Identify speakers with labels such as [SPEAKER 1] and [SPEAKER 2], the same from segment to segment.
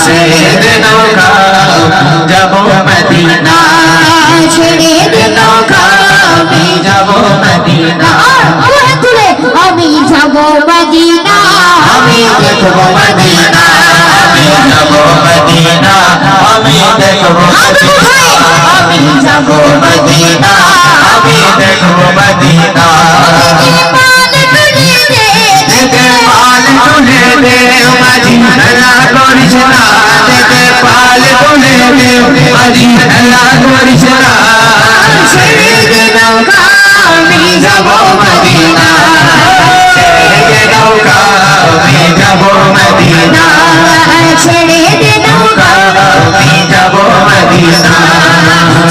[SPEAKER 1] ছেড়ে দে নৌকা যাব মদিনা ছেড়ে দে নৌকা আমি যাব মদিনা তুলে আমি যাব মদিনা আমি দেখব মদিনা আমি যাব মদিনা আমি দেখব মদিনা আমি যাব মদিনা আমি দেখব মদিনা মাঝি হেলা করিস না দেখে পাল তুলে দে মাঝি হেলা করিস না ছেড়ে দে নৌকা আমি যাব মদিনা ছেড়ে দে নৌকা আমি যাব মদিনা ছেড়ে দে নৌকা আমি যাব মদিনা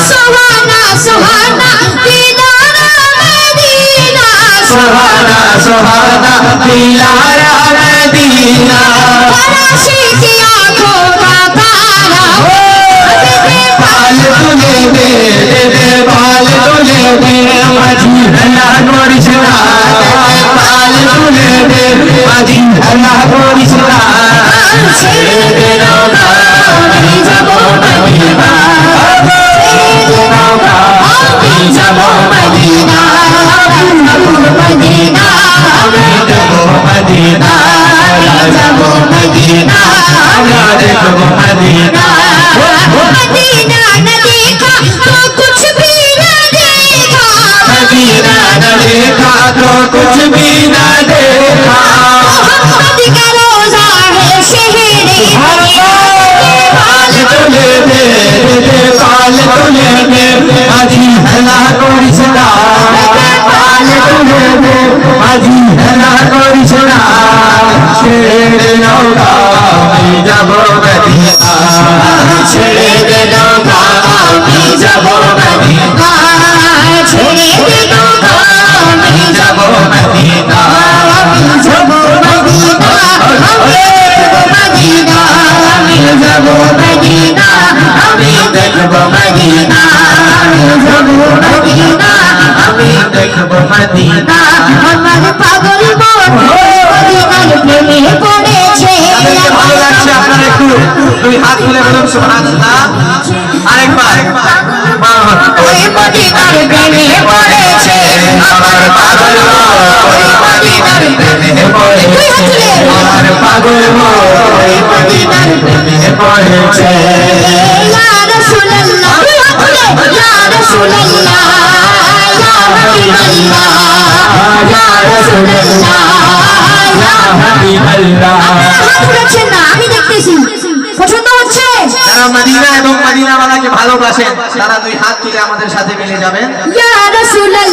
[SPEAKER 1] সুবহানা সুবহানা দিলারা মদিনা সুবহানা সুবহানা দিলারা मदीना फराशी की आंखों का तारा दे पाल तुले दे पाल तुले दे माजी हला गोरिशना पाल तुले दे माजी हला गोरिशना ছেড়ে দে নৌকা আমি যাব মদিনা ছেড়ে দে নৌকা আমি যাব মদিনা মদিনা আমি যাব মদিনা যাব मदीना देखो मदीना मदीना न देखा तो कुछ भी न देखा मदीना न देखा तो कुछ भी न देखा मोहम्मद का रोजा है शहरे पाल तुले दे पाल तुले दे माजी हला कोरिशना पाल तुले दे माजी हला कोरिशना ছেড়ে দে নৌকা আমি যাব মদিনা ছেড়ে দে নৌকা আমি যাব মদিনা ছেড়ে দে নৌকা আমি যাব মদিনা আমি যাব মদিনা আমি যাব মদিনা আমি দেখব মদিনা আমি যাব মদিনা আমি দেখব মদিনা আমার পাগল মন প্রেমে পড়েছে ভালো লাগছে আপনারা একটু দুই হাত তুলে বলুন সুবহানাল্লাহ আরেকবার ওই মদিনার প্রেমে পড়েছে আমার পাগল ওই মদিনার প্রেমে পড়েছে আমার পাগল ওই মদিনার প্রেমে পড়েছে ইয়া রাসূলুল্লাহ ইয়া রাসূলুল্লাহ ইয়া হাবিবাল্লাহ ইয়া রাসূলুল্লাহ আমি দেখতেছি পছন্দ হচ্ছে যারা মদিনা এবং মদিনাওয়ালাকে ভালোবাসেন তারা দুই হাত তুলে আমাদের সাথে মিলে যাবেন ইয়া রাসূলুল্লাহ